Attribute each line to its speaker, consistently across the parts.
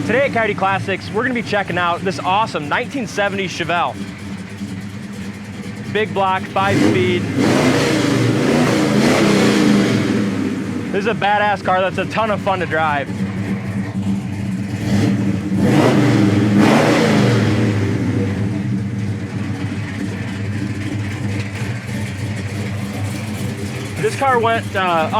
Speaker 1: Today at Coyote Classics, we're gonna be checking out this awesome 1970 Chevelle. Big block, 5-speed. This is a badass car that's a ton of fun to drive. This car has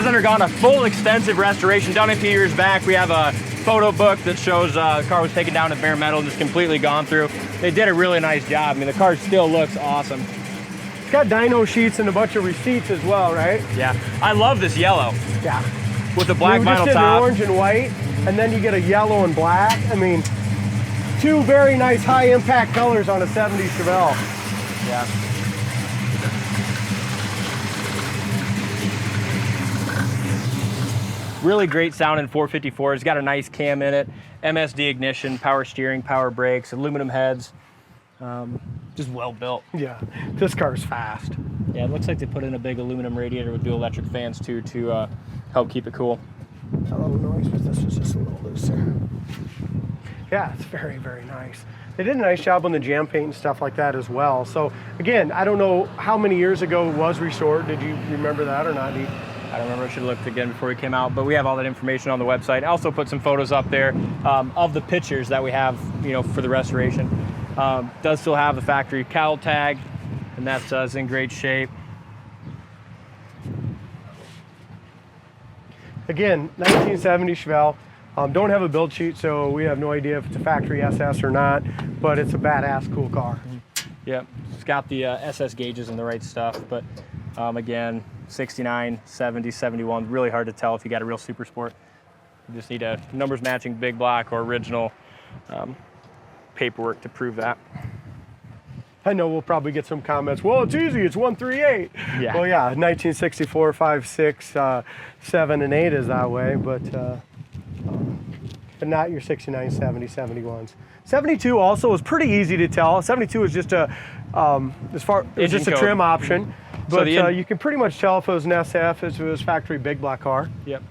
Speaker 1: undergone a full extensive restoration done a few years back. We have a photo book that shows the car was taken down to bare metal and just completely gone through. They did a really nice job. I mean, the car still looks awesome.
Speaker 2: It's got dyno sheets and a bunch of receipts as well, right?
Speaker 1: Yeah, I love this yellow.
Speaker 2: Yeah.
Speaker 1: With the black vinyl
Speaker 2: just
Speaker 1: top.
Speaker 2: Orange and white, and then you get a yellow and black. I mean, two very nice high impact colors on a 70 Chevelle.
Speaker 1: Yeah. Really great sound in 454. It's got a nice cam in it, MSD ignition, power steering, power brakes, aluminum heads. Just well built.
Speaker 2: Yeah, this car's fast.
Speaker 1: Yeah, it looks like they put in a big aluminum radiator with dual electric fans too to help keep it cool.
Speaker 2: A little noise, but this is just a little looser. Yeah, it's very, very nice. They did a nice job on the jam paint and stuff like that as well. So again, I don't know how many years ago it was restored. Did you remember that or not, Dee?
Speaker 1: I don't remember, I should have looked again before we came out, but we have all that information on the website. I also put some photos up there of the pictures that we have, you know, for the restoration. Does still have the factory cowl tag, and that's in great shape.
Speaker 2: Again, 1970 Chevelle. Don't have a build sheet, so we have no idea if it's a factory SS or not, but it's a badass, cool car.
Speaker 1: Yep, it's got the SS gauges and the right stuff, but again, 69, 70, 71, really hard to tell if you got a real super sport. You just need a numbers matching big block or original paperwork to prove that.
Speaker 2: I know we'll probably get some comments. Well, it's easy, it's 138.
Speaker 1: Yeah.
Speaker 2: Well, yeah, 1964, 5, 6, 7, and 8 is that way, but not your 69, 70, 71s. 72 also was pretty easy to tell. 72 is just a trim option. But so you can pretty much tell if it was an SF, if it was factory big block car.
Speaker 1: Yep.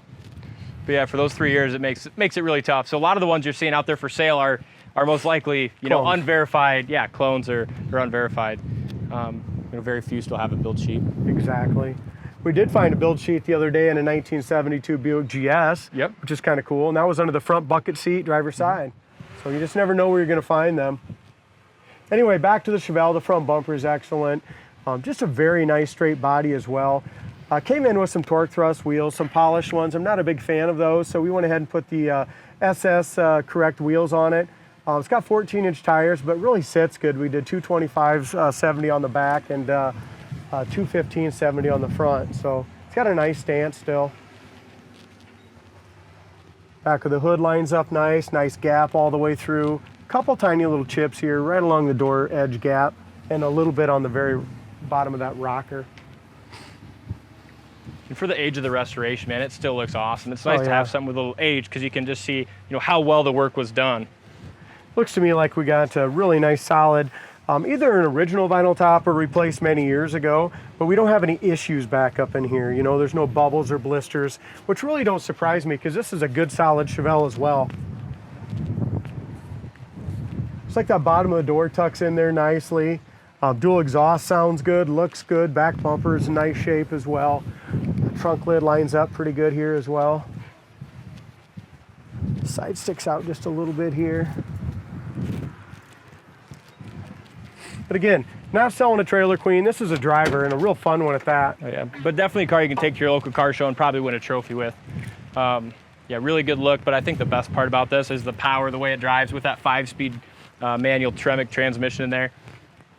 Speaker 1: But yeah, for those 3 years, it makes it really tough. So a lot of the ones you're seeing out there for sale are most likely, you know, unverified. Yeah, clones or unverified. Very few still have a build sheet.
Speaker 2: Exactly. We did find a build sheet the other day in a 1972 Buick GS.
Speaker 1: Yep. Which
Speaker 2: is kind of cool. And that was under the front bucket seat, driver's side. So you just never know where you're going to find them. Anyway, back to the Chevelle. The front bumper is excellent. Just a very nice straight body as well. Came in with some torque thrust wheels, some polished ones. I'm not a big fan of those, so we went ahead and put the SS correct wheels on it. It's got 14-inch tires, but really sits good. We did 225s 70 on the back and 215 70 on the front. So it's got a nice stance still. Back of the hood lines up nice gap all the way through. Couple tiny little chips here right along the door edge gap and a little bit on the very bottom of that rocker.
Speaker 1: And for the age of the restoration, man, it still looks awesome. It's nice to have something with a little age because you can just see, how well the work was done.
Speaker 2: Looks to me like we got a really nice solid, either an original vinyl top or replaced many years ago, but we don't have any issues back up in here. There's no bubbles or blisters, which really don't surprise me because this is a good solid Chevelle as well. It's like that bottom of the door tucks in there nicely. Dual exhaust sounds good, looks good. Back bumper is in nice shape as well. The trunk lid lines up pretty good here as well. Side sticks out just a little bit here. But again, not selling a trailer queen. This is a driver and a real fun one at that.
Speaker 1: Oh, yeah, but definitely a car you can take to your local car show and probably win a trophy with. Yeah, really good look, but I think the best part about this is the power, the way it drives with that 5-speed manual Tremec transmission in there.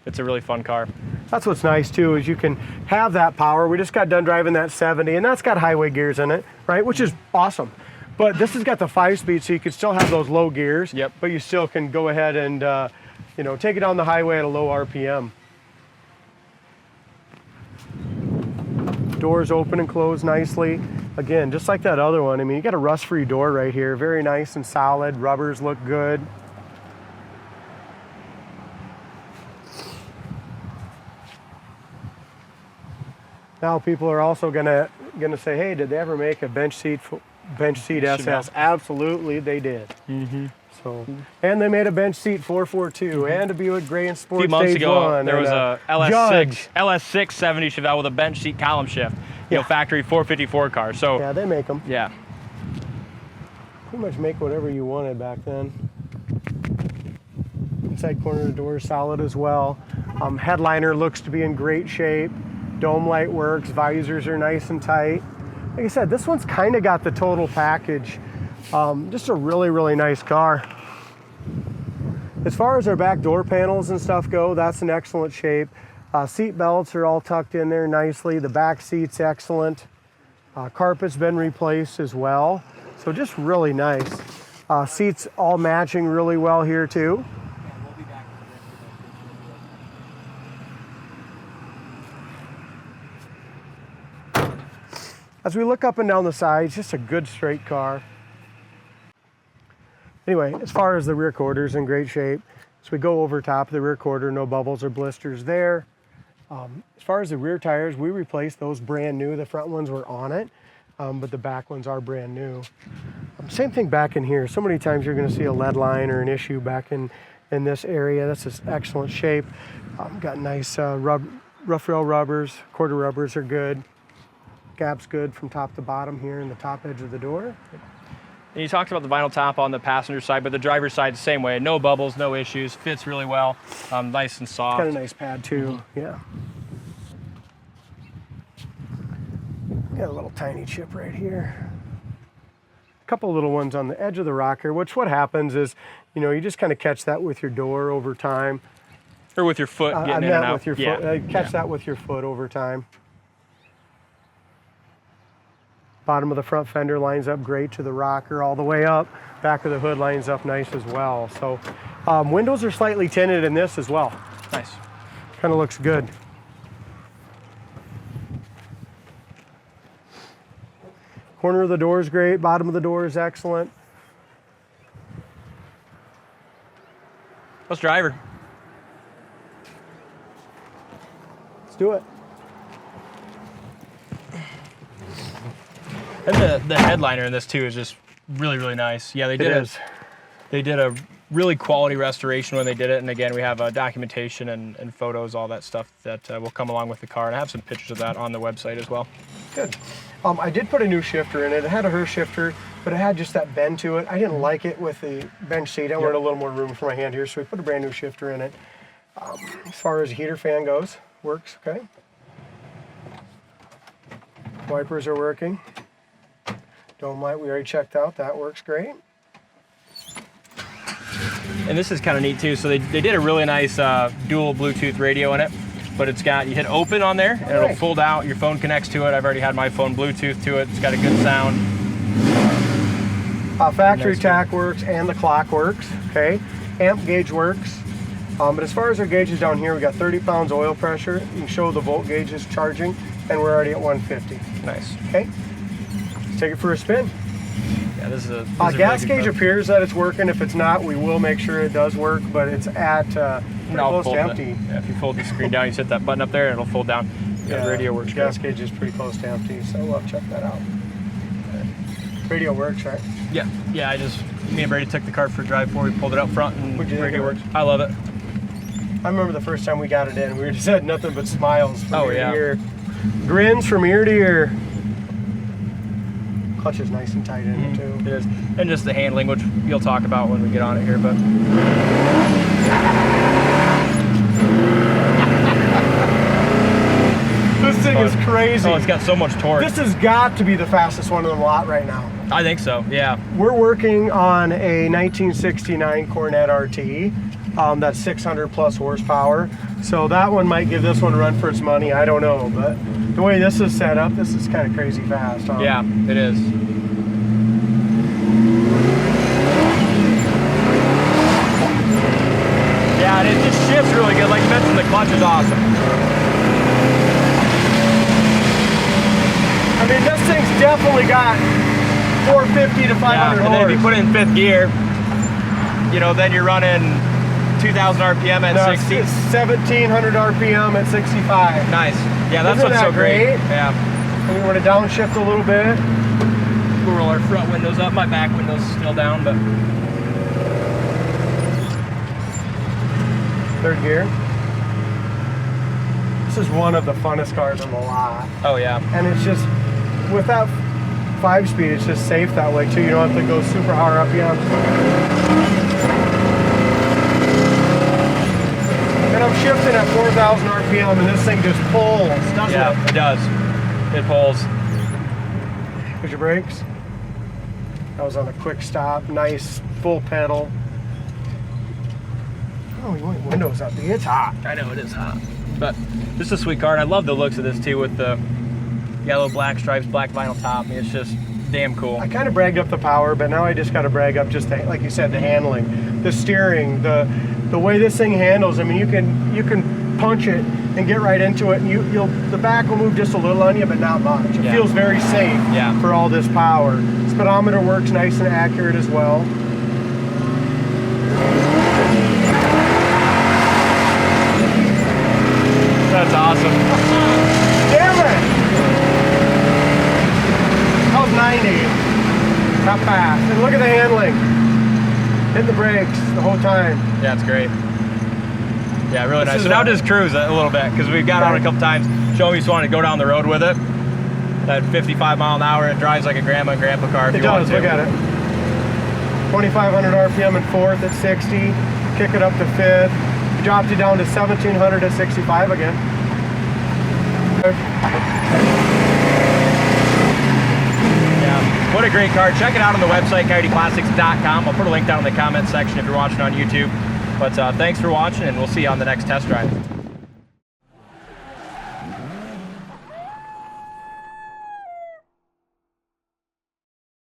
Speaker 1: It's a really fun car.
Speaker 2: That's what's nice too, is you can have that power. We just got done driving that 70 and that's got highway gears in it, right? Which is awesome. But this has got the 5-speed, so you can still have those low gears.
Speaker 1: Yep.
Speaker 2: But you still can go ahead and take it down the highway at a low RPM. Doors open and close nicely. Again, just like that other one. I mean, you got a rust-free door right here. Very nice and solid. Rubbers look good. Now people are also gonna say, hey, did they ever make a bench seat bench seat
Speaker 1: Chevelle.
Speaker 2: SS. Absolutely, they did.
Speaker 1: Mm-hmm.
Speaker 2: So, and they made a bench seat 442 and a Buick Gray and
Speaker 1: A
Speaker 2: Sport
Speaker 1: few months
Speaker 2: Stage
Speaker 1: ago,
Speaker 2: 1.
Speaker 1: there was a
Speaker 2: Judge.
Speaker 1: LS670 Chevelle with a bench seat column shift. You know, factory 454 car. So
Speaker 2: Yeah, they make them.
Speaker 1: yeah.
Speaker 2: Pretty much make whatever you wanted back then. Inside corner of the door is solid as well. Headliner looks to be in great shape. Dome light works. Visors are nice and tight. Like I said, this one's kind of got the total package. Just a really, really nice car. As far as our back door panels and stuff go, that's in excellent shape. Seat belts are all tucked in there nicely. The back seat's excellent. Carpet's been replaced as well. So just really nice. Seats all matching really well here too. As we look up and down the sides, just a good straight car. Anyway, as far as the rear quarter's in great shape. So we go over top of the rear quarter, no bubbles or blisters there. As far as the rear tires, we replaced those brand new. The front ones were on it, but the back ones are brand new. Same thing back in here. So many times you're gonna see a lead line or an issue back in this area. That's just excellent shape. Got nice rough rail rubbers, quarter rubbers are good. Gap's good from top to bottom here in the top edge of the door.
Speaker 1: And you talked about the vinyl top on the passenger side, but the driver's side the same way. No bubbles, no issues, fits really well, nice and soft.
Speaker 2: Got a nice pad too, yeah. Got a little tiny chip right here. A couple little ones on the edge of the rocker, which what happens is, you know, you just kind of catch that with your door over time.
Speaker 1: Or with your foot getting in and out.
Speaker 2: With your foot. Catch that with your foot over time. Bottom of the front fender lines up great to the rocker all the way up. Back of the hood lines up nice as well. So windows are slightly tinted in this as well.
Speaker 1: Nice.
Speaker 2: Kind of looks good. Corner of the door is great. Bottom of the door is excellent.
Speaker 1: Let's drive her.
Speaker 2: Let's do it.
Speaker 1: And the headliner in this too is just really, really nice. Yeah, they did a really quality restoration when they did it. And again, we have documentation and photos, all that stuff that will come along with the car. And I have some pictures of that on the website as well.
Speaker 2: Good. I did put a new shifter in it. It had a Hurst shifter, but it had just that bend to it. I didn't like it with the bench seat. I wanted a little more room for my hand here, so we put a brand new shifter in it. As far as the heater fan goes, works okay. Wipers are working. Dome light we already checked out. That works great.
Speaker 1: And this is kind of neat too. So they did a really nice dual Bluetooth radio in it, but it's got, you hit open on there and it'll fold out. Your phone connects to it. I've already had my phone Bluetooth to it. It's got a good sound.
Speaker 2: Factory tack works and the clock works, okay? Amp gauge works. But as far as our gauges down here, we got 30 pounds oil pressure. You can show the volt gauge is charging, and we're already at 150.
Speaker 1: Nice.
Speaker 2: Okay, let's take it for a spin.
Speaker 1: Yeah, this is a
Speaker 2: gas gauge appears that it's working. If it's not, we will make sure it does work, but it's at pretty close to empty.
Speaker 1: If you fold the screen down, you hit that button up there, and it'll fold down. Yeah, the radio works.
Speaker 2: Gas gauge is pretty close to empty, so we'll check that out. Radio works, right?
Speaker 1: Yeah, me and Brady took the car for a drive before we pulled it up front, and radio works. I love it.
Speaker 2: I remember the first time we got it in, we just had nothing but smiles from ear to ear. Grins from ear to ear. Clutch is nice and tight in it too.
Speaker 1: It is. And just the handling, which you'll talk about when we get on it here, but.
Speaker 2: This thing is crazy.
Speaker 1: Oh, it's got so much torque.
Speaker 2: This has got to be the fastest one in the lot right now.
Speaker 1: I think so, yeah.
Speaker 2: We're working on a 1969 Cornet RT. That's 600 plus horsepower. So that one might give this one a run for its money. I don't know, but the way this is set up, this is kind of crazy fast. Huh?
Speaker 1: Yeah, it is. Yeah, and it just shifts really good. Like you mentioned, the clutch is awesome.
Speaker 2: I mean, this thing's definitely got 450 to 500 horse.
Speaker 1: And then if you put it in fifth gear, you know, then you're running 2,000 RPM at 60.
Speaker 2: It's 1,700 RPM at 65.
Speaker 1: Nice. Yeah, that's
Speaker 2: Isn't
Speaker 1: what's
Speaker 2: that
Speaker 1: so great.
Speaker 2: great?
Speaker 1: Yeah.
Speaker 2: And we want to downshift a little bit. We're
Speaker 1: roll our front windows up. My back window's still down, but
Speaker 2: third gear. This is one of the funnest cars on the lot.
Speaker 1: oh yeah.
Speaker 2: And it's just, with that 5-speed, it's just safe that way too. You don't have to go super hard RPM. And I'm shifting at 4,000 RPM and this thing just pulls, doesn't it?
Speaker 1: It does. It pulls.
Speaker 2: Here's your brakes. That was on a quick stop. Nice full pedal. Oh, you want windows up. It's hot.
Speaker 1: I know it is hot. But this is a sweet car, and I love the looks of this too with the yellow, black stripes, black vinyl top. I mean, it's just damn cool.
Speaker 2: I kind of bragged up the power, but now I just got to brag up just the, like you said, the handling, the steering, the way this thing handles. I mean, you can punch it and get right into it, and you'll the back will move just a little on you, but not much. It feels very safe for all this power. Speedometer works nice and accurate as well.
Speaker 1: That's awesome.
Speaker 2: Damn it! That was 90. Not fast. And look at the handling. Hitting the brakes the whole time.
Speaker 1: Yeah, it's great. Yeah, really nice. So now just cruise a little bit, because we've got on a couple times. Joey just wanted to go down the road with it. At 55 mile an hour, it drives like a grandma and grandpa car if you want to.
Speaker 2: Look at it. 2,500 RPM in fourth at 60. Kick it up to fifth. Dropped it down to 1,700 at 65 again.
Speaker 1: Yeah, what a great car. Check it out on the website, coyoteclassics.com. I'll put a link down in the comments section if you're watching on YouTube. But thanks for watching, and we'll see you on the next test drive.